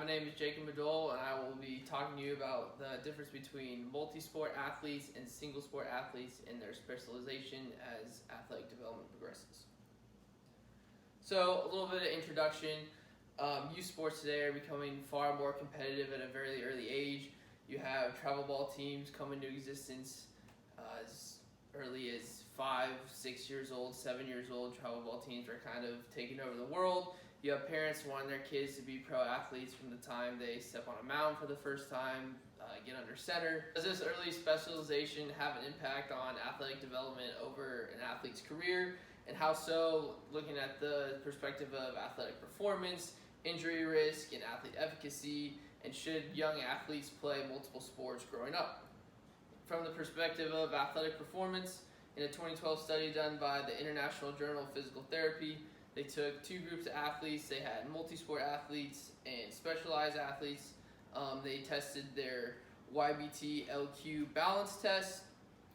name is Jacob Madole, and I will be talking to you about the difference between multi-sport athletes and single-sport athletes in their specialization as athletic development progresses. So, a little bit of introduction. Youth sports today are becoming far more competitive at a very early age. You have travel ball teams come into existence as early as 5, 6 years old, 7 years old. Travel ball teams are kind of taking over the world. You have parents wanting their kids to be pro athletes from the time they step on a mound for the first time, get under center. Does this early specialization have an impact on athletic development over an athlete's career? And how so, looking at the perspective of athletic performance, injury risk, and athlete efficacy, and should young athletes play multiple sports growing up? From the perspective of athletic performance, in a 2012 study done by the International Journal of Physical Therapy, they took two groups of athletes. They had multi-sport athletes and specialized athletes. They tested their YBT-LQ balance test,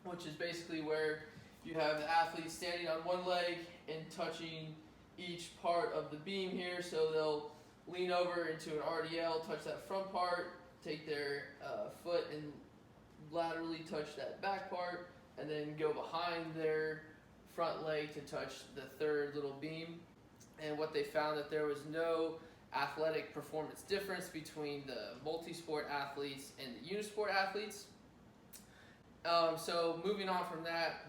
which is basically where you have the athlete standing on one leg and touching each part of the beam here. So they'll lean over into an RDL, touch that front part, take their foot and laterally touch that back part, and then go behind their front leg to touch the third little beam. And what they found that there was no athletic performance difference between the multi-sport athletes and the unisport athletes. So moving on from that,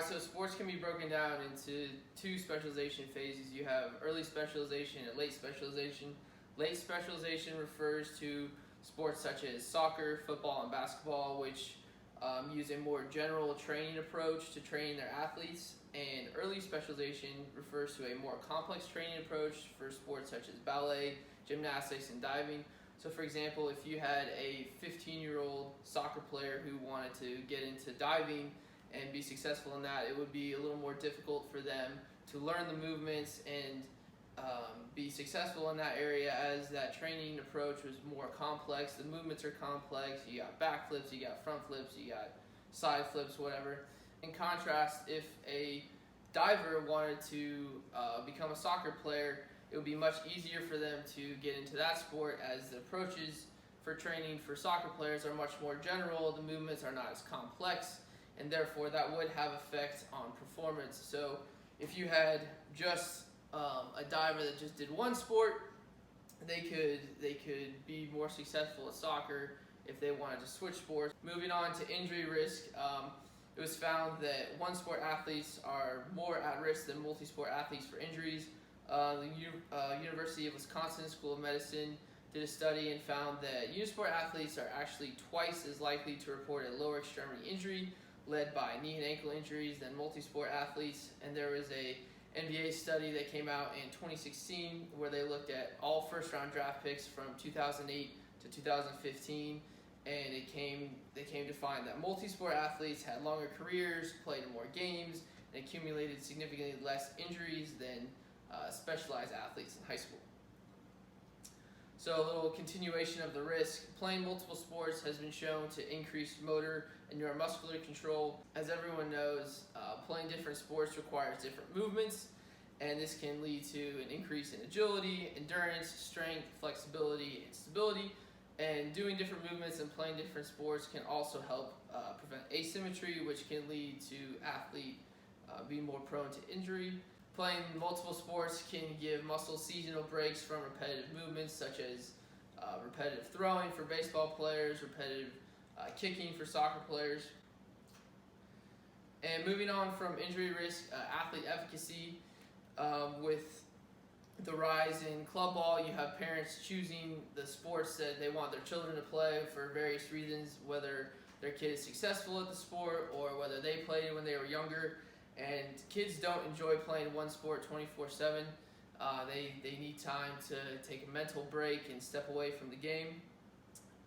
so sports can be broken down into two specialization phases. You have early specialization and late specialization. Late specialization refers to sports such as soccer, football, and basketball, which use a more general training approach to training their athletes. And early specialization refers to a more complex training approach for sports such as ballet, gymnastics, and diving. So for example, if you had a 15-year-old soccer player who wanted to get into diving and be successful in that, it would be a little more difficult for them to learn the movements and be successful in that area, as that training approach was more complex. The movements are complex. You got back flips, you got front flips, you got side flips, whatever. In contrast, if a diver wanted to become a soccer player, it would be much easier for them to get into that sport, as the approaches for training for soccer players are much more general. The movements are not as complex, and therefore that would have effect on performance. So if you had just a diver that just did one sport, they could be more successful at soccer if they wanted to switch sports. Moving on to injury risk, it was found that one-sport athletes are more at risk than multi-sport athletes for injuries. The University of Wisconsin School of Medicine did a study and found that unisport athletes are actually twice as likely to report a lower extremity injury led by knee and ankle injuries than multi-sport athletes. And there was a NBA study that came out in 2016 where they looked at all first-round draft picks from 2008 to 2015, and they came to find that multi-sport athletes had longer careers, played in more games, and accumulated significantly less injuries than specialized athletes in high school. So a little continuation of the risk. Playing multiple sports has been shown to increase motor and neuromuscular control. As everyone knows, playing different sports requires different movements, and this can lead to an increase in agility, endurance, strength, flexibility, and stability. And doing different movements and playing different sports can also help prevent asymmetry, which can lead to athlete being more prone to injury. Playing multiple sports can give muscle seasonal breaks from repetitive movements, such as repetitive throwing for baseball players, repetitive kicking for soccer players. And moving on from injury risk, athlete efficacy, with the rise in club ball, you have parents choosing the sports that they want their children to play for various reasons, whether their kid is successful at the sport or whether they played when they were younger. And kids don't enjoy playing one sport 24/7. They need time to take a mental break and step away from the game.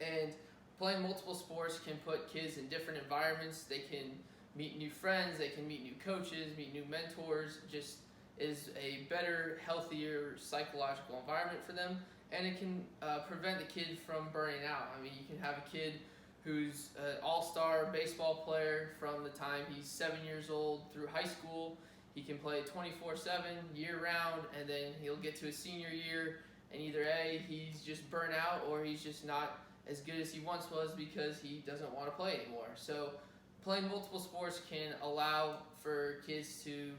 And playing multiple sports can put kids in different environments. They can meet new friends, they can meet new coaches, meet new mentors. Just is a better, healthier psychological environment for them, and it can prevent the kid from burning out. I mean, you can have a kid who's an all-star baseball player from the time he's 7 years old through high school. He can play 24/7, year-round, and then he'll get to his senior year and either A, he's just burnt out, or he's just not as good as he once was because he doesn't want to play anymore. So playing multiple sports can allow for kids to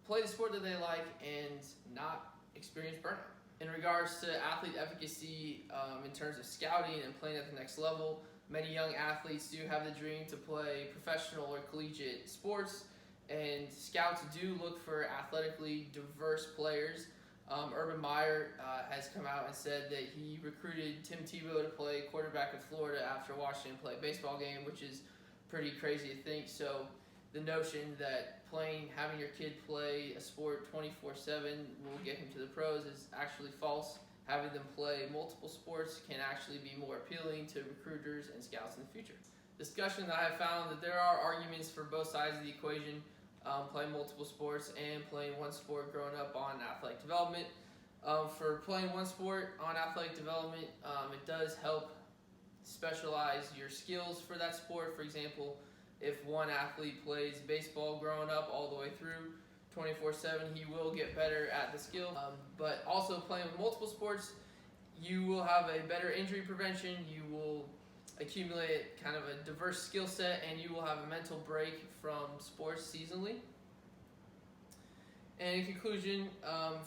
play the sport that they like and not experience burnout. In regards to athlete efficacy, in terms of scouting and playing at the next level, many young athletes do have the dream to play professional or collegiate sports, and scouts do look for athletically diverse players. Urban Meyer has come out and said that he recruited Tim Tebow to play quarterback at Florida after watching him play a baseball game, which is pretty crazy to think. So the notion that having your kid play a sport 24/7 will get him to the pros is actually false. Having them play multiple sports can actually be more appealing to recruiters and scouts in the future. Discussion that I have found that there are arguments for both sides of the equation, playing multiple sports and playing one sport growing up on athletic development. For playing one sport on athletic development, it does help specialize your skills for that sport. For example, if one athlete plays baseball growing up all the way through 24/7, he will get better at the skill. But also playing with multiple sports, you will have a better injury prevention, you will accumulate kind of a diverse skill set, and you will have a mental break from sports seasonally. And in conclusion,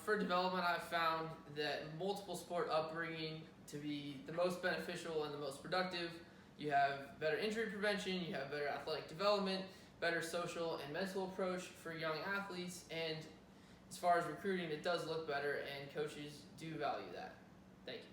for development, I've found that multiple sport upbringing to be the most beneficial and the most productive. You have better injury prevention, you have better athletic development, better social and mental approach for young athletes, and as far as recruiting, it does look better, and coaches do value that. Thank you.